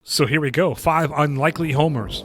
So here we go, 5 unlikely homers.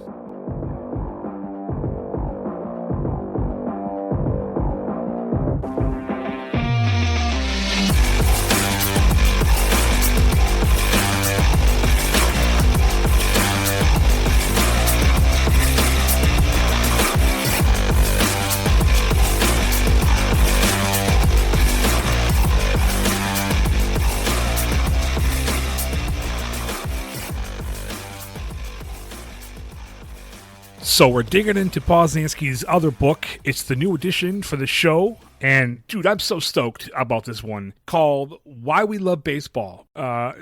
So we're digging into Poznanski's other book. It's the new edition for the show. And dude, I'm so stoked about this one called Why We Love Baseball.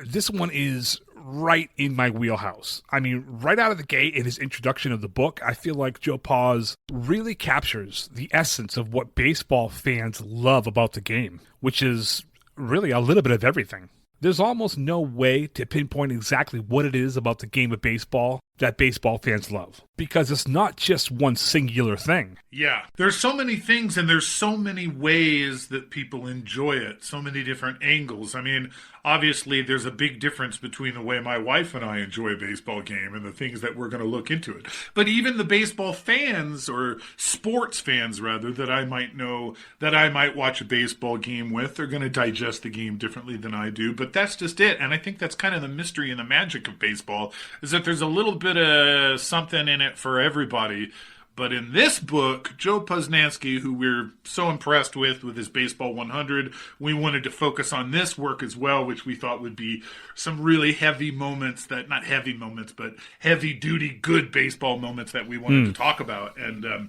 This one is right in my wheelhouse. I mean, right out of the gate in his introduction of the book, I feel like Joe Paz really captures the essence of what baseball fans love about the game, which is really a little bit of everything. There's almost no way to pinpoint exactly what it is about the game of baseball that baseball fans love, because it's not just one singular thing. Yeah, there's so many things and there's so many ways that people enjoy it, so many different angles. I mean, obviously there's a big difference between the way my wife and I enjoy a baseball game and the things that we're going to look into it. But even the baseball fans, or sports fans rather, that I might know, that I might watch a baseball game with, they're going to digest the game differently than I do. But that's just it. And I think that's kind of the mystery and the magic of baseball, is that there's a little bit of something in it for everybody. But in this book, Joe Poznanski, who we're so impressed with his Baseball 100, we wanted to focus on this work as well, which we thought would be some really heavy moments that, not heavy moments, but heavy-duty good baseball moments that we wanted to talk about. And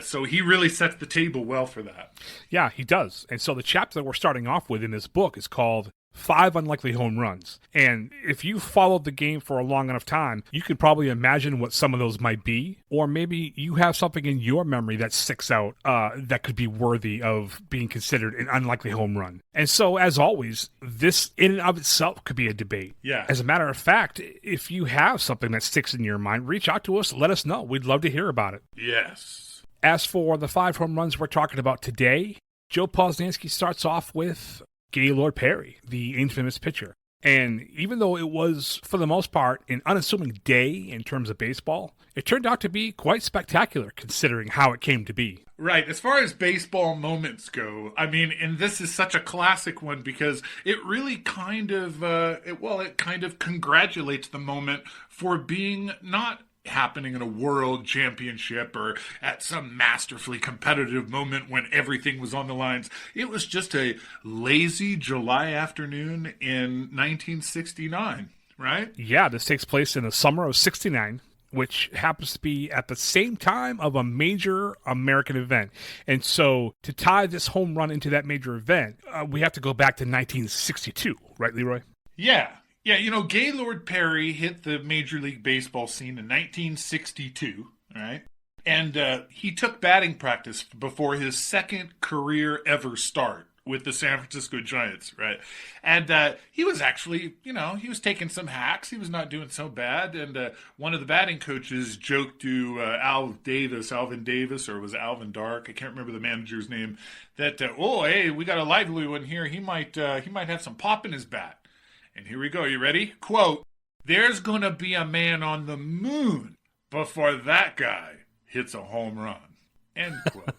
so he really sets the table well for that. Yeah, he does. And so the chapter that we're starting off with in this book is called 5 Unlikely Home Runs. And if you followed the game for a long enough time, you can probably imagine what some of those might be. Or maybe you have something in your memory that sticks out that could be worthy of being considered an unlikely home run. And so, as always, this in and of itself could be a debate. Yeah. As a matter of fact, if you have something that sticks in your mind, reach out to us, let us know. We'd love to hear about it. Yes. As for the 5 home runs we're talking about today, Joe Poznanski starts off with Gaylord Perry, the infamous pitcher. And even though it was, for the most part, an unassuming day in terms of baseball, it turned out to be quite spectacular considering how it came to be. Right. As far as baseball moments go, I mean, and this is such a classic one because it really kind of, it kind of congratulates the moment for being not happening in a world championship or at some masterfully competitive moment when everything was on the lines. It was just a lazy July afternoon in 1969, right? Yeah, this takes place in the summer of 69, which happens to be at the same time of a major American event. And so to tie this home run into that major event, we have to go back to 1962, right, Leroy? Yeah. Yeah, you know, Gaylord Perry hit the Major League Baseball scene in 1962, right? And he took batting practice before his second career ever start with the San Francisco Giants, right? And he was actually, you know, he was taking some hacks. He was not doing so bad. And one of the batting coaches joked to Alvin Davis, or was it Alvin Dark? I can't remember the manager's name. That, hey, we got a lively one here. He might have some pop in his bat. And here we go. You ready? Quote, "There's going to be a man on the moon before that guy hits a home run." End quote.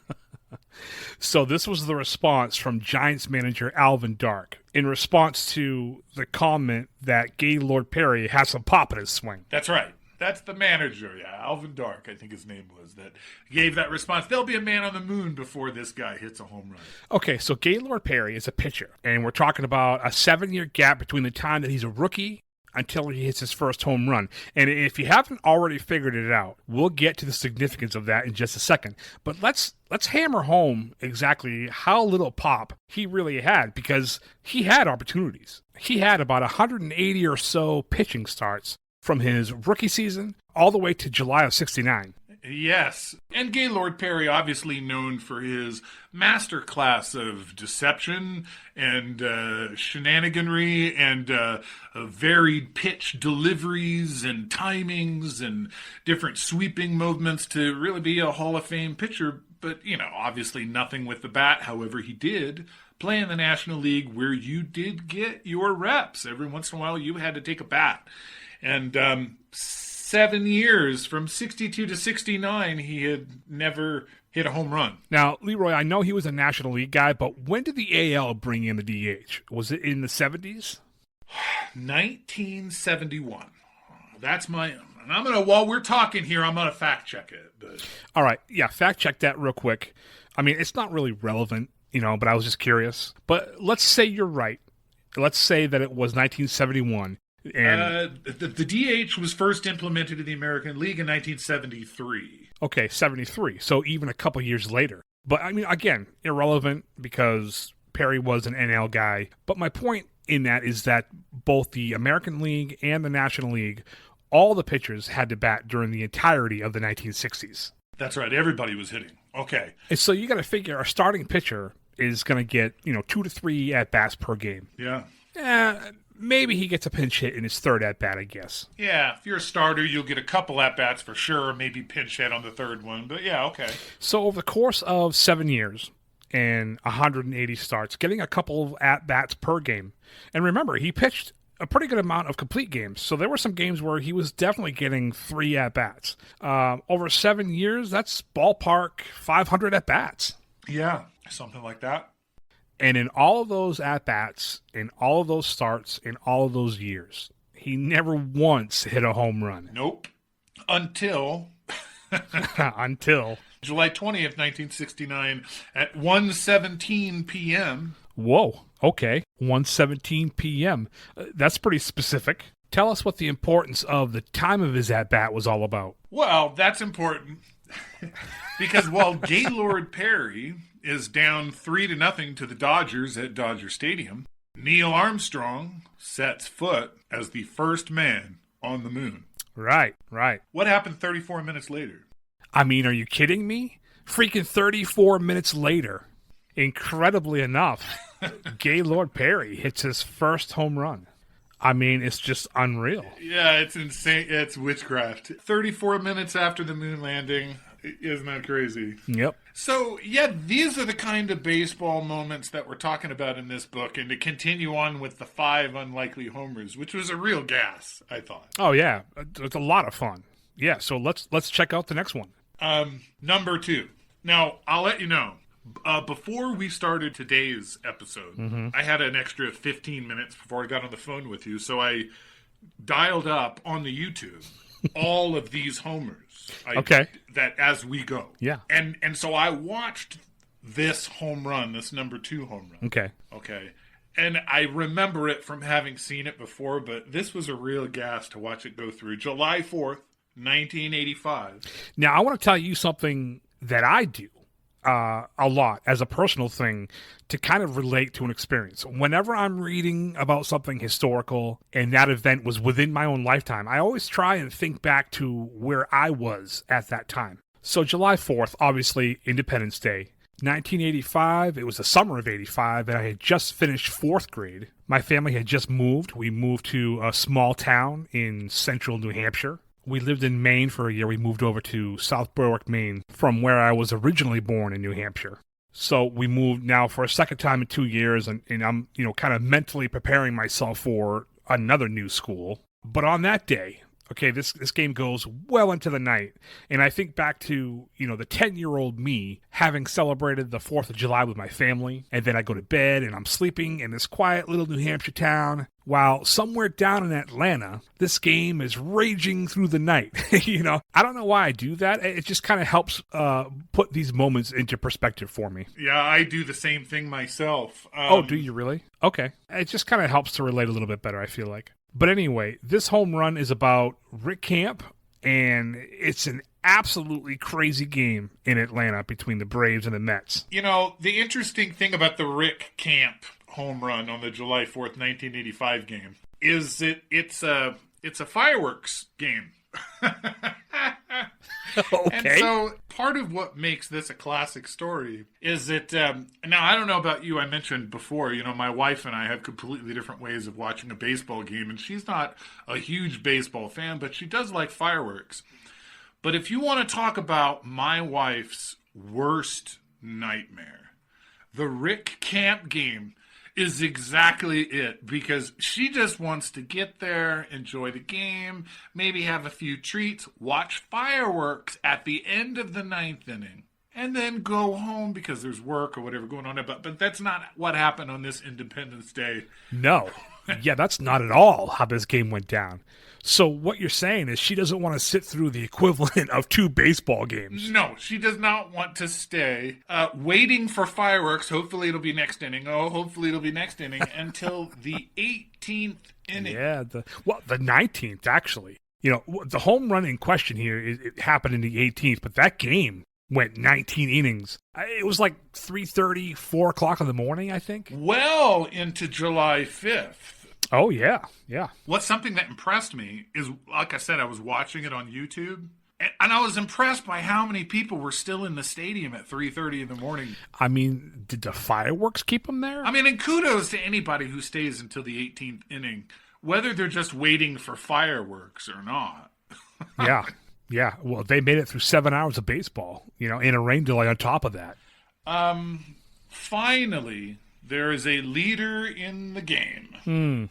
So this was the response from Giants manager Alvin Dark in response to the comment that Gaylord Perry has some pop in his swing. That's right. That's the manager, yeah. Alvin Dark, I think his name was, that gave that response. There'll be a man on the moon before this guy hits a home run. Okay, so Gaylord Perry is a pitcher, and we're talking about a 7-year gap between the time that he's a rookie until he hits his first home run. And if you haven't already figured it out, we'll get to the significance of that in just a second. But let's hammer home exactly how little pop he really had, because he had opportunities. He had about 180 or so pitching starts from his rookie season all the way to July of 69. Yes. And Gaylord Perry, obviously known for his masterclass of deception and shenaniganry and varied pitch deliveries and timings and different sweeping movements to really be a Hall of Fame pitcher. But, you know, obviously nothing with the bat. However, he did play in the National League where you did get your reps. Every once in a while you had to take a bat. And 7 years, from 62 to 69, he had never hit a home run. Now, Leroy, I know he was a National League guy, but when did the AL bring in the DH? Was it in the 70s? 1971. That's my... And I'm going to, while we're talking here, I'm going to fact check it. But... All right. Yeah, fact check that real quick. I mean, it's not really relevant, but I was just curious. But let's say you're right. Let's say that it was 1971. And the DH was first implemented in the American League in 1973. Okay, 73. So even a couple years later. But, I mean, again, irrelevant because Perry was an NL guy. But my point in that is that both the American League and the National League, all the pitchers had to bat during the entirety of the 1960s. That's right. Everybody was hitting. Okay. And so you got to figure a starting pitcher is going to get, 2 to 3 at-bats per game. Yeah. Maybe he gets a pinch hit in his third at-bat, I guess. Yeah, if you're a starter, you'll get a couple at-bats for sure, maybe pinch hit on the third one. But yeah, okay. So over the course of 7 years and 180 starts, getting a couple of at-bats per game. And remember, he pitched a pretty good amount of complete games. So there were some games where he was definitely getting 3 at-bats. Over 7 years, that's ballpark 500 at-bats. Yeah, something like that. And in all of those at-bats, in all of those starts, in all of those years, he never once hit a home run. Nope. Until... Until... July 20th, 1969, at 1:17 p.m. Whoa, okay. 1:17 p.m. That's pretty specific. Tell us what the importance of the time of his at-bat was all about. Well, that's important. Because while Gaylord Perry is down 3-0 to the Dodgers at Dodger Stadium, Neil Armstrong sets foot as the first man on the moon. Right. What happened 34 minutes later? I mean, are you kidding me? Freaking 34 minutes later, incredibly enough, Gaylord Perry hits his first home run. I mean, it's just unreal. Yeah, it's insane. It's witchcraft. 34 minutes after the moon landing. Isn't that crazy? Yep. So, yeah, these are the kind of baseball moments that we're talking about in this book, and to continue on with the 5 unlikely homers, which was a real gas, I thought. Oh, yeah. It's a lot of fun. Yeah, so let's check out the next one. Number 2. Now, I'll let you know. Before we started today's episode, I had an extra 15 minutes before I got on the phone with you, so I dialed up on the YouTube all of these homers. Okay. That as we go. Yeah. And so I watched this home run, this number 2 home run. Okay. And I remember it from having seen it before, but this was a real gas to watch it go through. July 4th, 1985. Now, I want to tell you something that I do a lot as a personal thing to kind of relate to an experience. Whenever I'm reading about something historical and that event was within my own lifetime, I always try and think back to where I was at that time. So July 4th, obviously Independence Day. 1985, it was the summer of 85, and I had just finished 4th grade. My family had just moved. We moved to a small town in central New Hampshire. We lived in Maine for a year. We moved over to South Berwick, Maine, from where I was originally born in New Hampshire. So we moved now for a second time in 2 years, and I'm, kind of mentally preparing myself for another new school. But on that day, okay, this game goes well into the night, and I think back to, the 10-year-old me having celebrated the 4th of July with my family, and then I go to bed, and I'm sleeping in this quiet little New Hampshire town, while somewhere down in Atlanta, this game is raging through the night. I don't know why I do that. It just kind of helps put these moments into perspective for me. Yeah, I do the same thing myself. Oh, do you really? Okay. It just kind of helps to relate a little bit better, I feel like. But anyway, this home run is about Rick Camp, and it's an absolutely crazy game in Atlanta between the Braves and the Mets. The interesting thing about the Rick Camp home run on the July 4th, 1985 game is it's a fireworks game. Okay. And so part of what makes this a classic story is that, now I don't know about you, I mentioned before, my wife and I have completely different ways of watching a baseball game, and she's not a huge baseball fan, but she does like fireworks. But if you want to talk about my wife's worst nightmare, the Rick Camp game is exactly it, because she just wants to get there, enjoy the game, maybe have a few treats, watch fireworks at the end of the ninth inning, and then go home because there's work or whatever going on. But that's not what happened on this Independence Day. No. Yeah, that's not at all how this game went down. So what you're saying is she doesn't want to sit through the equivalent of 2 baseball games. No, she does not want to stay waiting for fireworks. Hopefully it'll be next inning. Oh, hopefully it'll be next inning until the 18th inning. Yeah, the 19th, actually. The home run in question here, it happened in the 18th, but that game went 19 innings. It was like 3:30, 4 o'clock in the morning, I think. Well into July 5th. Oh, yeah. What's something that impressed me is, like I said, I was watching it on YouTube, and I was impressed by how many people were still in the stadium at 3:30 in the morning. I mean, did the fireworks keep them there? I mean, and kudos to anybody who stays until the 18th inning, whether they're just waiting for fireworks or not. Yeah. Well, they made it through 7 hours of baseball, in a rain delay on top of that. Finally, there is a leader in the game.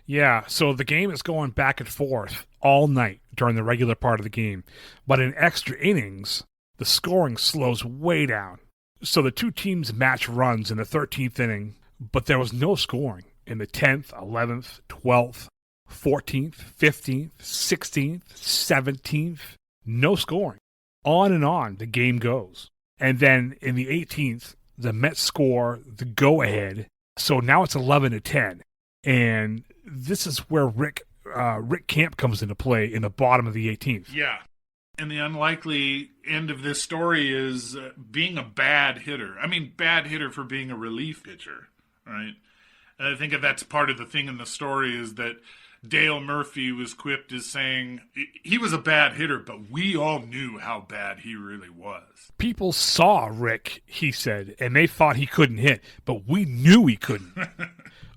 Yeah, so the game is going back and forth all night during the regular part of the game. But in extra innings, the scoring slows way down. So the 2 teams match runs in the 13th inning, but there was no scoring in the 10th, 11th, 12th, 14th, 15th, 16th, 17th. No scoring. On and on the game goes. And then in the 18th, the Mets score the go-ahead. So now it's 11-10. And this is where Rick Camp comes into play in the bottom of the 18th. Yeah. And the unlikely end of this story is being a bad hitter. I mean, bad hitter for being a relief pitcher, right? And I think that's part of the thing in the story is that Dale Murphy was quipped as saying he was a bad hitter, but we all knew how bad he really was. People saw Rick, he said, and they thought he couldn't hit, but we knew he couldn't.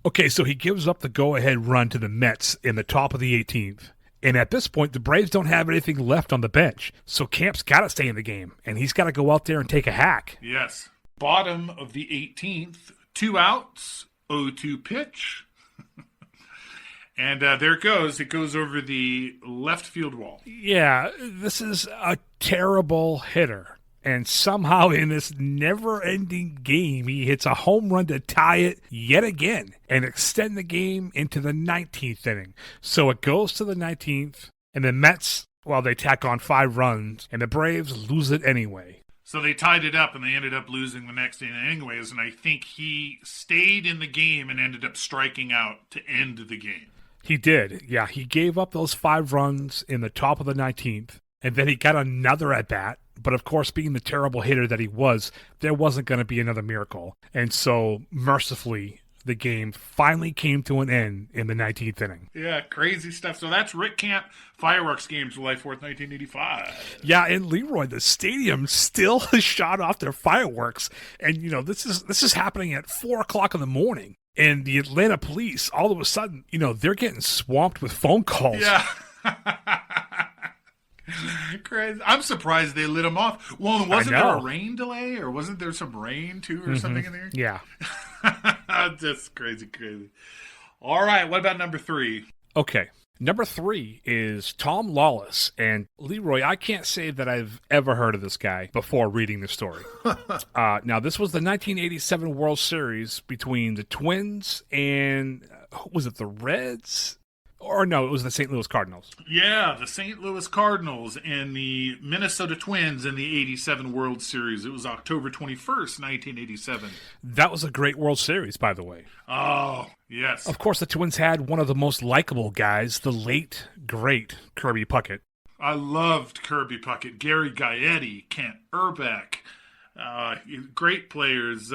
Okay, so he gives up the go-ahead run to the Mets in the top of the 18th. And at this point, the Braves don't have anything left on the bench. So Camp's got to stay in the game, and he's got to go out there and take a hack. Yes. Bottom of the 18th, 2 outs, 0-2 pitch. And there it goes. It goes over the left field wall. Yeah, this is a terrible hitter. And somehow in this never-ending game, he hits a home run to tie it yet again and extend the game into the 19th inning. So it goes to the 19th, and the Mets, they tack on 5 runs, and the Braves lose it anyway. So they tied it up, and they ended up losing the next inning anyways, and I think he stayed in the game and ended up striking out to end the game. He did. Yeah, he gave up those 5 runs in the top of the 19th, and then he got another at-bat. But, of course, being the terrible hitter that he was, there wasn't going to be another miracle. And so, mercifully, the game finally came to an end in the 19th inning. Yeah, crazy stuff. So that's Rick Camp fireworks game, July 4th, 1985. Yeah, and Leroy, the stadium still shot off their fireworks. And, this is happening at 4 o'clock in the morning. And the Atlanta police, all of a sudden, they're getting swamped with phone calls. Yeah. Crazy. I'm surprised they lit them off. Well, wasn't there a rain delay, or wasn't there some rain too, or something in there? Yeah. Just crazy. All right, what about number 3? Okay. Number 3 is Tom Lawless. And Leroy, I can't say that I've ever heard of this guy before reading the story. Now, this was the 1987 World Series between the Twins and, was it the Reds? Or no, it was the St. Louis Cardinals. Yeah, the St. Louis Cardinals and the Minnesota Twins in the 87 World Series. It was October 21st, 1987. That was a great World Series, by the way. Oh, yes. Of course, the Twins had one of the most likable guys, the late, great Kirby Puckett. I loved Kirby Puckett, Gary Gaetti, Kent Urbeck. Great players.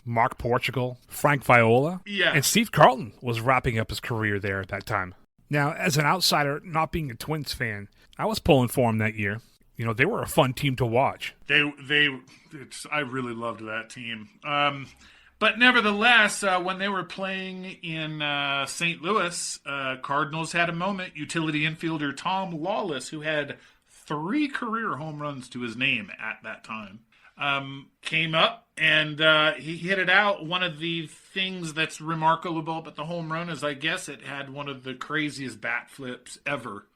Mark Portugal, Frank Viola. Yeah. And Steve Carlton was wrapping up his career there at that time. Now, as an outsider, not being a Twins fan, I was pulling for them that year. They were a fun team to watch. I really loved that team. But nevertheless, when they were playing in St. Louis, Cardinals had a moment. Utility infielder Tom Lawless, who had 3 career home runs to his name at that time, came up and he hit it out. One of the things that's remarkable about the home run is I guess it had one of the craziest bat flips ever.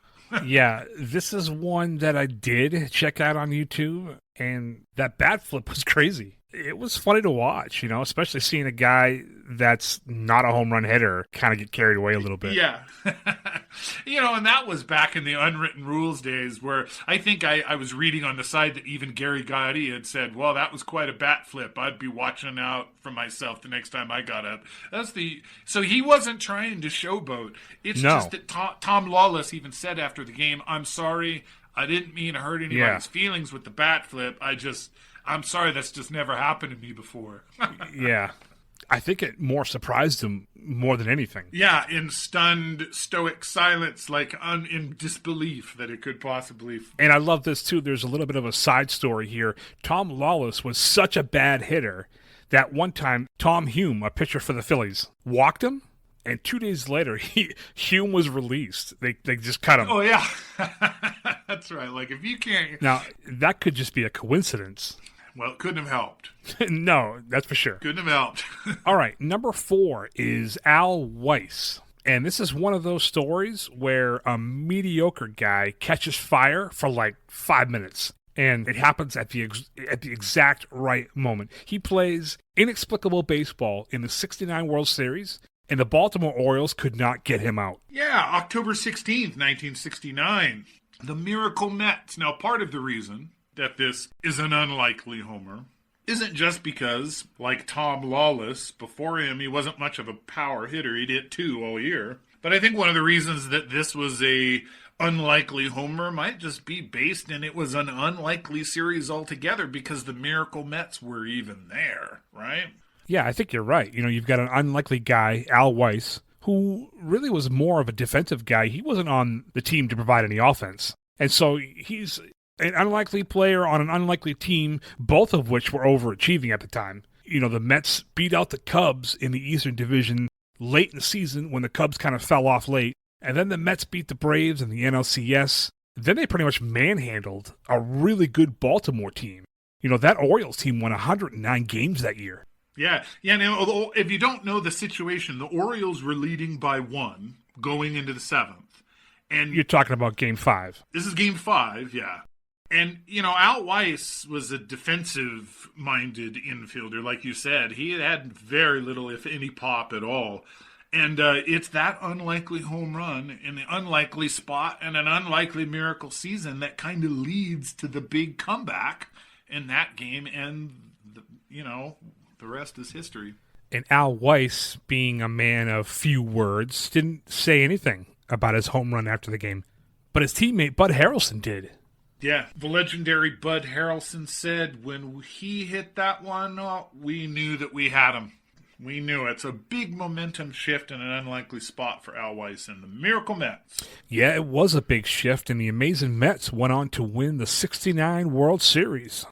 Yeah, this is one that I did check out on YouTube, and that bat flip was crazy. It was funny to watch, especially seeing a guy that's not a home run hitter kind of get carried away a little bit. Yeah. And that was back in the unwritten rules days where I think I was reading on the side that even Gary Gotti had said, well, that was quite a bat flip. I'd be watching out for myself the next time I got up. So he wasn't trying to showboat. It's just that Tom Lawless even said after the game, I'm sorry, I didn't mean to hurt anybody's feelings with the bat flip. I'm sorry, that's just never happened to me before. Yeah. I think it more surprised him more than anything. Yeah, in stunned, stoic silence, like in disbelief that it could possibly... And I love this, too. There's a little bit of a side story here. Tom Lawless was such a bad hitter that one time Tom Hume, a pitcher for the Phillies, walked him, and 2 days later, Hume was released. They just cut him. Oh, yeah. That's right. Like, if you can't... Now, that could just be a coincidence. Well, it couldn't have helped. No, that's for sure. Couldn't have helped. All right, number 4 is Al Weiss. And this is one of those stories where a mediocre guy catches fire for like 5 minutes. And it happens at the exact right moment. He plays inexplicable baseball in the '69 World Series, and the Baltimore Orioles could not get him out. Yeah, October 16th, 1969. The Miracle Mets. Now, part of the reason that this is an unlikely homer isn't just because, like Tom Lawless, before him, he wasn't much of a power hitter. He'd hit 2 all year. But I think one of the reasons that this was a unlikely homer might just be based in it was an unlikely series altogether because the Miracle Mets were even there, right? Yeah, I think you're right. You've got an unlikely guy, Al Weiss, who really was more of a defensive guy. He wasn't on the team to provide any offense. And so he's an unlikely player on an unlikely team, both of which were overachieving at the time. The Mets beat out the Cubs in the Eastern Division late in the season when the Cubs kind of fell off late. And then the Mets beat the Braves in the NLCS. Then they pretty much manhandled a really good Baltimore team. That Orioles team won 109 games that year. Yeah. Now, if you don't know the situation, the Orioles were leading by 1 going into the 7th. And you're talking about Game 5. This is Game 5, yeah. And, Al Weiss was a defensive-minded infielder, like you said. He had very little, if any, pop at all. And it's that unlikely home run in the unlikely spot and an unlikely miracle season that kind of leads to the big comeback in that game. And, the rest is history. And Al Weiss, being a man of few words, didn't say anything about his home run after the game. But his teammate Bud Harrelson did. Yeah, the legendary Bud Harrelson said when he hit that one, we knew that we had him. We knew it. It's a big momentum shift in an unlikely spot for Al Weiss and the Miracle Mets. Yeah, it was a big shift, and the amazing Mets went on to win the '69 World Series.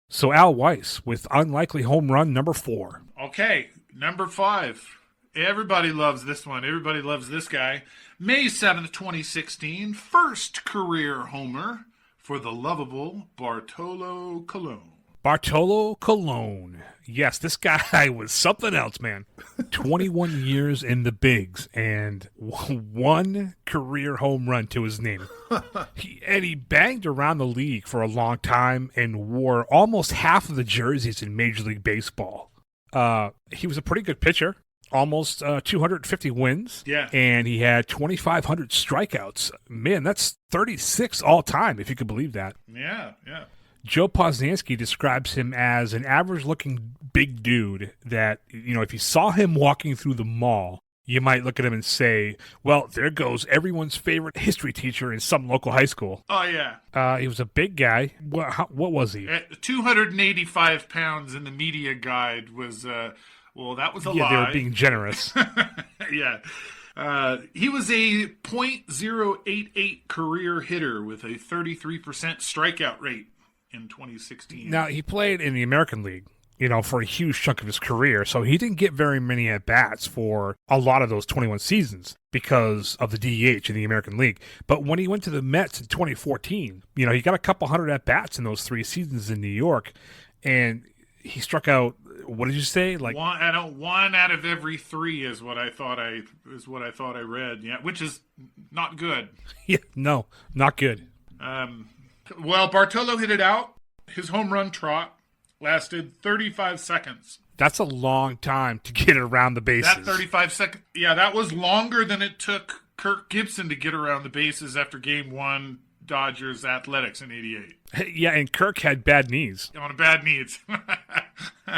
So Al Weiss with unlikely home run number 4. Okay, number 5. Everybody loves this one. Everybody loves this guy. May 7th, 2016, first career homer for the lovable Bartolo Colon. Bartolo Colon. Yes, this guy was something else, man. 21 years in the bigs and 1 career home run to his name. He banged around the league for a long time and wore almost half of the jerseys in Major League Baseball. He was a pretty good pitcher. Almost 250 wins. Yeah. And he had 2,500 strikeouts. Man, that's 36 all time, if you could believe that. Yeah. Joe Posnanski describes him as an average-looking big dude that, if you saw him walking through the mall, you might look at him and say, well, there goes everyone's favorite history teacher in some local high school. Oh, yeah. He was a big guy. What was he? 285 pounds in the media guide was... Well, that was a lie. Yeah, they were being generous. Yeah. He was a .088 career hitter with a 33% strikeout rate in 2016. Now, he played in the American League, for a huge chunk of his career, so he didn't get very many at-bats for a lot of those 21 seasons because of the DH in the American League. But when he went to the Mets in 2014, he got a couple hundred at-bats in those 3 seasons in New York. and he struck out. What did you say? Like one out of every three is what I thought I read. Yeah, which is not good. Yeah, no, not good. Well, Bartolo hit it out. His home run trot lasted 35 seconds. That's a long time to get around the bases. That 35 seconds. Yeah, that was longer than it took Kirk Gibson to get around the bases after Game 1 Dodgers Athletics in '88. Yeah, and Kirk had bad knees. On bad knees.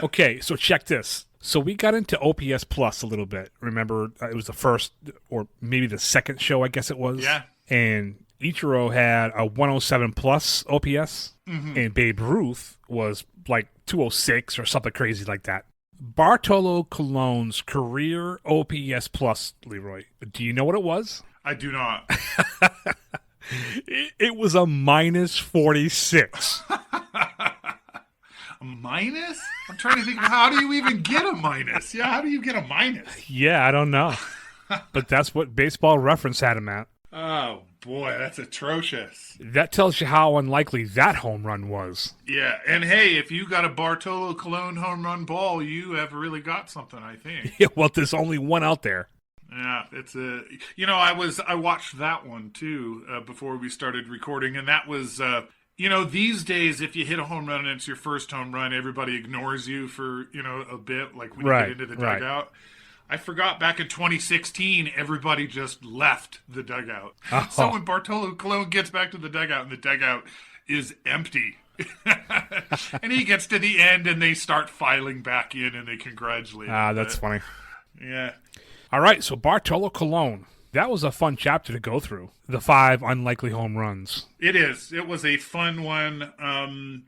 Okay, so check this. So we got into OPS Plus a little bit. Remember, it was the first or maybe the second show, I guess it was. Yeah. And Ichiro had a 107 plus OPS, and Babe Ruth was like 206 or something crazy like that. Bartolo Colon's career OPS Plus, Leroy. Do you know what it was? I do not. It was a minus 46. A minus? I'm trying to think, how do you even get a minus? Yeah, how do you get a minus? Yeah, I don't know. But that's what Baseball Reference had him at. Oh, boy, that's atrocious. That tells you how unlikely that home run was. Yeah, and hey, if you got a Bartolo Colon home run ball, you have really got something, I think. Yeah, well, there's only one out there. Yeah, it's a. I watched that one too before we started recording, and that was. These days, if you hit a home run and it's your first home run, everybody ignores you for a bit, like when you get into the dugout. I forgot back in 2016, everybody just left the dugout. Oh. So when Bartolo Colon gets back to the dugout, and the dugout is empty. And he gets to the end, and they start filing back in, and they congratulate him. That's funny. Yeah. All right, so Bartolo Colon. That was a fun chapter to go through. The 5 unlikely home runs. It is. It was a fun one.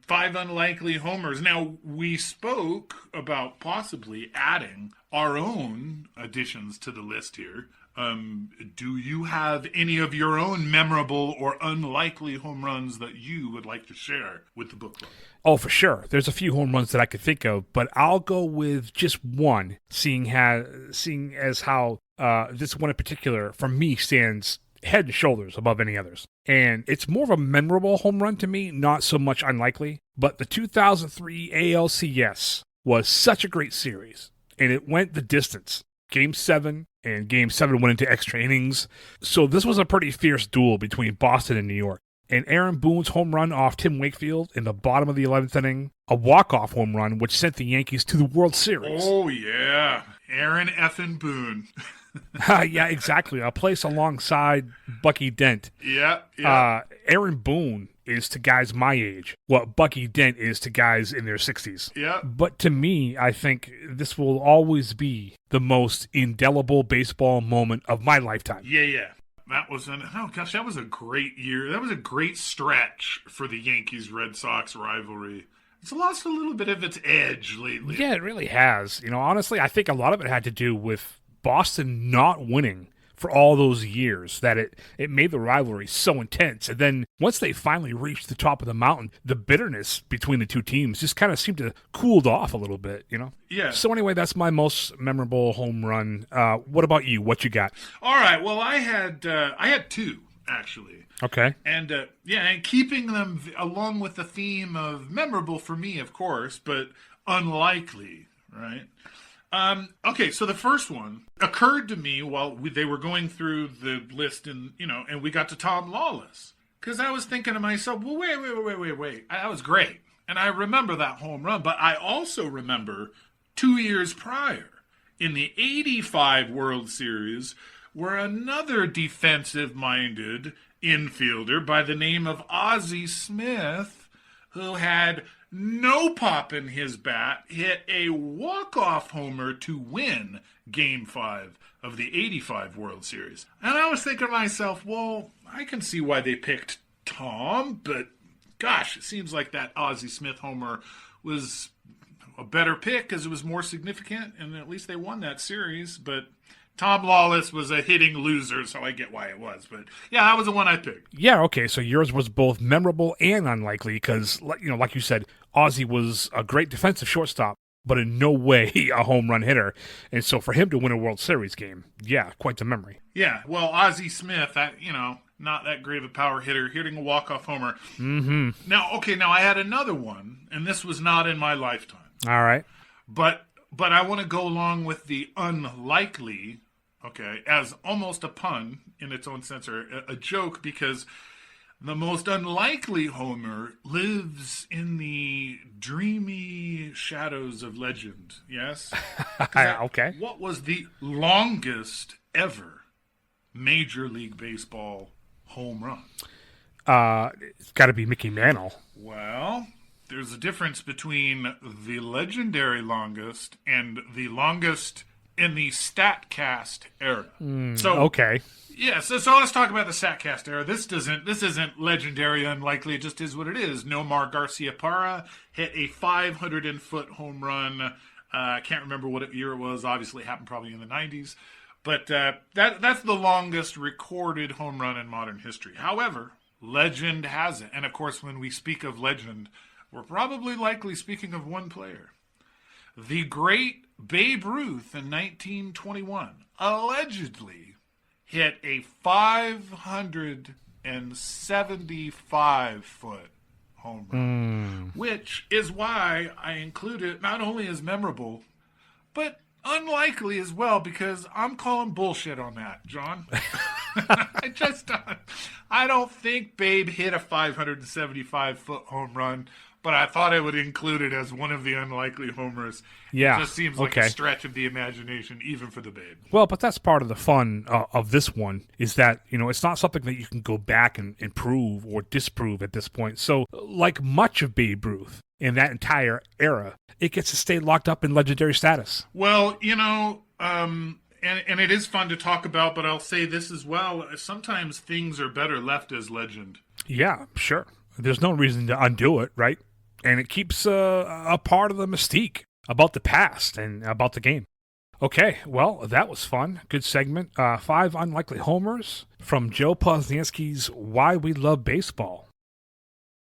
5 unlikely homers. Now, we spoke about possibly adding our own additions to the list here. Do you have any of your own memorable or unlikely home runs that you would like to share with the book club? Oh, for sure. There's a few home runs that I could think of, but I'll go with just one, seeing as how this one in particular, for me, stands head and shoulders above any others. And it's more of a memorable home run to me, not so much unlikely. But the 2003 ALCS was such a great series, and it went the distance. Game 7, and Game 7 went into extra innings. So this was a pretty fierce duel between Boston and New York. And Aaron Boone's home run off Tim Wakefield in the bottom of the 11th inning, a walk-off home run which sent the Yankees to the World Series. Oh, yeah. Aaron effing Boone. Yeah, exactly. A place alongside Bucky Dent. Yeah. Aaron Boone is to guys my age what Bucky Dent is to guys in their 60s. Yeah. But to me, I think this will always be the most indelible baseball moment of my lifetime. Yeah. That was that was a great year. That was a great stretch for the Yankees-Red Sox rivalry. It's lost a little bit of its edge lately. Yeah, it really has. Honestly, I think a lot of it had to do with Boston not winning for all those years, that it made the rivalry so intense. And then once they finally reached the top of the mountain, the bitterness between the two teams just kind of seemed to cooled off a little bit, Yeah. So anyway, that's my most memorable home run. What about you? What you got? All right. Well, I had 2, actually. Okay. And and keeping them along with the theme of memorable for me, of course, but unlikely, right? Okay, so the first one occurred to me while they were going through the list, and we got to Tom Lawless, because I was thinking to myself, well, wait, that was great, and I remember that home run, but I also remember 2 years prior in the '85 World Series, where another defensive-minded infielder by the name of Ozzie Smith, who had no pop in his bat, hit a walk-off homer to win Game 5 of the '85 World Series. And I was thinking to myself, well, I can see why they picked Tom, but gosh, it seems like that Ozzie Smith homer was a better pick because it was more significant, and at least they won that series. But Tom Lawless was a hitting loser, so I get why it was. But yeah, that was the one I picked. Yeah, okay, so yours was both memorable and unlikely because, like you said, Ozzie was a great defensive shortstop, but in no way a home run hitter. And so for him to win a World Series game, yeah, quite the memory. Yeah, well, Ozzie Smith, not that great of a power hitter, hitting a walk-off homer. Mm-hmm. Now I had another one, and this was not in my lifetime. All right. But I want to go along with the unlikely, okay, as almost a pun in its own sense, or a joke, because the most unlikely homer lives in the dreamy shadows of legend. Yes? Okay. What was the longest ever Major League Baseball home run? It's got to be Mickey Mantle. Well, there's a difference between the legendary longest and the longest in the StatCast era. Okay. Yeah, so let's talk about the StatCast era. This isn't legendary, unlikely. It just is what it is. Nomar Garciaparra hit a 500-foot home run. I can't remember what year it was. Obviously, it happened probably in the 90s. But that's the longest recorded home run in modern history. However, legend has it. And, of course, when we speak of legend, we're probably likely speaking of one player. The great Babe Ruth in 1921 allegedly hit a 575-foot home run, which is why I include it not only as memorable, but unlikely as well, because I'm calling bullshit on that, John. I don't think Babe hit a 575-foot home run, but I thought I would include it as one of the unlikely homers. Yeah. It just seems like a stretch of the imagination, even for the Babe. Well, but that's part of the fun of this one, is that, it's not something that you can go back and prove or disprove at this point. So, like much of Babe Ruth in that entire era, it gets to stay locked up in legendary status. Well, and it is fun to talk about, but I'll say this as well. Sometimes things are better left as legend. Yeah, sure. There's no reason to undo it, right? And it keeps a part of the mystique about the past and about the game. Okay, well, that was fun. Good segment. 5 unlikely homers from Joe Posnanski's Why We Love Baseball.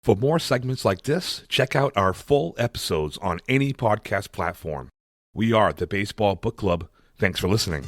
For more segments like this, check out our full episodes on any podcast platform. We are the Baseball Book Club. Thanks for listening.